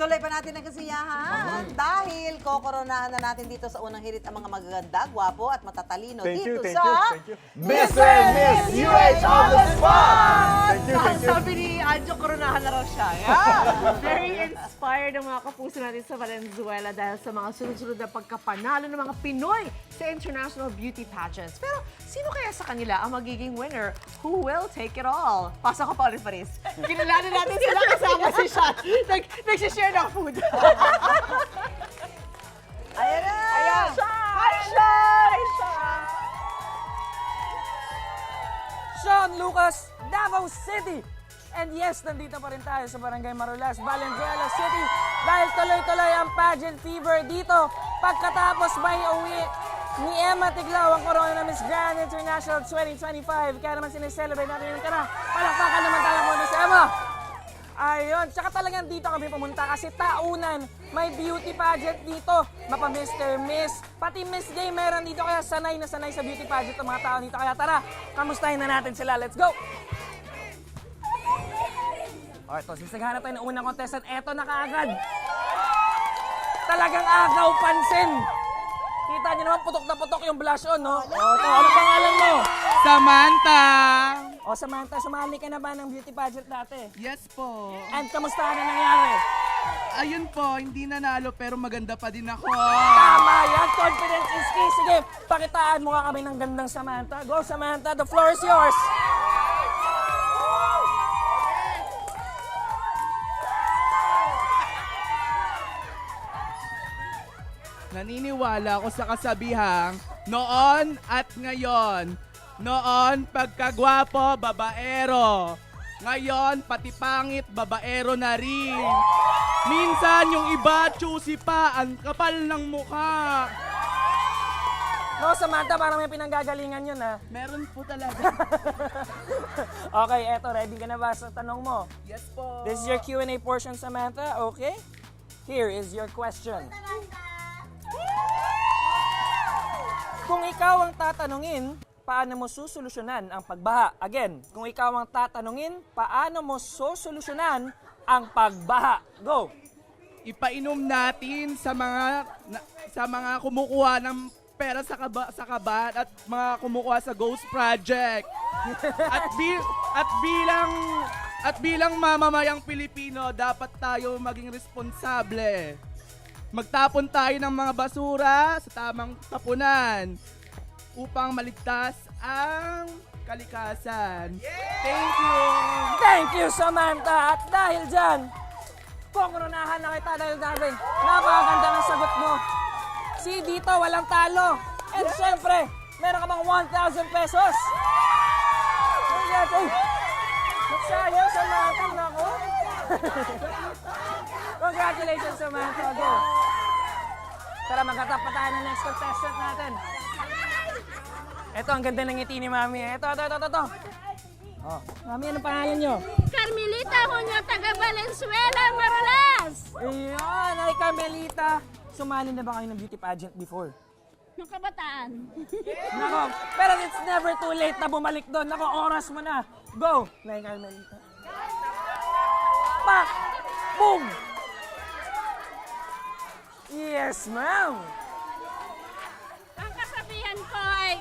Ituloy pa natin ang kasiyahan dahil kokoronahan na natin dito sa unang hirit ang mga magaganda, gwapo at matatalino dito sa Mr. and Miss UH on the spot! Thank you. Sabi ni Anjo, koronahan na raw siya. Yeah. Very inspired ang mga kapuso natin sa Valenzuela dahil sa mga sunod-sunod na pagkapanalo ng mga Pinoy sa international beauty pageants. Pero sino kaya sa kanila ang magiging winner? Who will take it all? Pasok ko pa ulit, Paris. Kinalanan natin sila kasama si Sean. Nagsishare ng food. Ayan na! Ayan, Sean! Hi, Sean! Hi, Sean! Sean Lucas, Davao City. And yes, nandito pa rin tayo sa Barangay Marulas, Valenzuela City dahil tuloy-tuloy ang pageant fever dito pagkatapos may uwi ni Emma Tiglao ang corona na Miss Grand International 2025. Kaya naman sineselebrate natin yung tara. Palakpakan naman tayo muna si Emma. Ayun, tsaka talagang dito kami pumunta kasi taunan may beauty pageant dito. Mapa Mr. Miss, pati Miss Gay meron dito kaya sanay na sanay sa beauty pageant ang mga tao dito. Kaya tara, kamustahin na natin sila. Let's go! Alright, so sisaghan na tayo ng unang contestant. Eto na kaagad. Talagang agaw pansin. Kita niyo naman putok na putok yung blush on, no? Ano pangalan mo? Samantha! O Samantha, sumali ka na ba ng beauty pageant dati? Yes po. And kamusta na nangyari? Ayun po, hindi nanalo pero maganda pa din ako. Tama yan! Confidence is key. Sige, pakitaan mo nga kami ng gandang Samantha. Go Samantha, the floor is yours! Naniniwala ako sa kasabihang noon at ngayon. Noon, pagkagwapo, babaero. Ngayon, pati pangit, babaero na rin. Minsan, yung iba, choosy pa, ang kapal ng mukha. No, Samantha, parang may pinanggagalingan yun, ha? Meron po talaga. Okay, eto, ready ka na ba sa tanong mo? Yes po. This is your Q&A portion, Samantha, okay? Here is your question. Kung ikaw ang tatanungin, paano mo susolusyonan ang pagbaha? Again, kung ikaw ang tatanungin, paano mo susolusyonan ang pagbaha? Go! Ipainom natin sa mga kumukuha ng pera sa kaban at mga kumukuha sa Ghost Project. at bilang mamamayang Pilipino, dapat tayo maging responsable. Magtapon tayo ng mga basura sa tamang tapunan upang maligtas ang kalikasan. Thank you! Thank you, Samantha! At dahil dyan, kongoronahan na kita dahil dahil napakaganda ng sagot mo. Si dito, walang talo. And syempre, meron ka bang 1,000 pesos? Uy! Magsayang, Samantha, nako! Congratulations, Samantha. Go! Tara, magkatap pa tayo ng next contestant natin. Ito, ang ganda ng ngiti ni Mami. Ito. Oh. Mami, ano pangalan nyo? Carmelita Junio, taga Valenzuela, Marulas. Ayan, ay Carmelita. Sumali na ba kayo ng beauty pageant before? Nung kabataan. Nako, pero it's never too late na bumalik doon. Nako, oras mo na. Go! Nay Carmelita. Pak! Boom! Yes, ma'am! Ang kasabihan ko ay,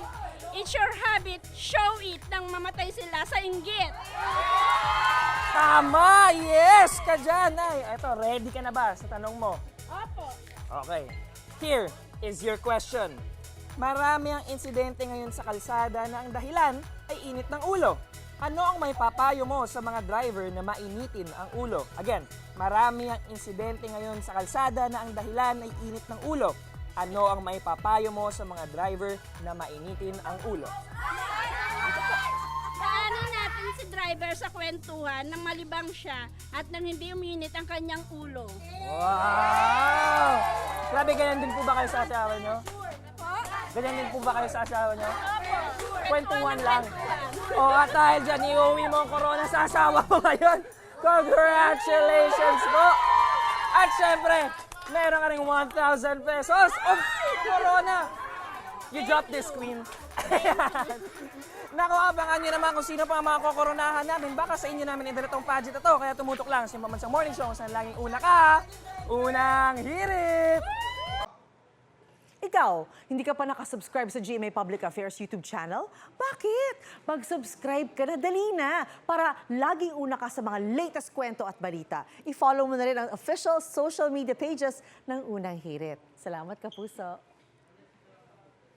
it's your habit, show it, nang mamatay sila sa inggit. Tama! Yes! Ka dyan, Nay. Eto, ready ka na ba sa tanong mo? Opo. Okay. Here is your question. Marami ang insidente ngayon sa kalsada na ang dahilan ay init ng ulo. Ano ang may papayo mo sa mga driver na mainitin ang ulo? Again, marami ang insidente ngayon sa kalsada na ang dahilan ay init ng ulo. Ano ang may papayo mo sa mga driver na mainitin ang ulo? Paano natin si driver sa kwentuhan nang malibang siya at nang hindi uminit ang kanyang ulo? Wow! Grabe, ganyan din po ba kayo sa asawa nyo? Ganyan din po ba kayo sa asawa nyo? Kwentuhan lang. O at dahil dyan, iuwi mo ang corona sa asawa mo ngayon. Congratulations po! At syempre, meron ka ring 1,000 pesos of corona. You dropped this, Queen. Naku, abangan nyo naman kung sino pa ang mga kokoronahan namin. Baka sa inyo namin idala tong pageant na to. Kaya tumutok lang sa Pambansang Morning Show kung saan laging una ka. Unang hirit! Ikaw, hindi ka pa nakasubscribe sa GMA Public Affairs YouTube channel? Bakit? Mag-subscribe ka na, dali na, para laging una ka sa mga latest kwento at balita. I-follow mo na rin ang official social media pages ng Unang Hirit. Salamat, Kapuso.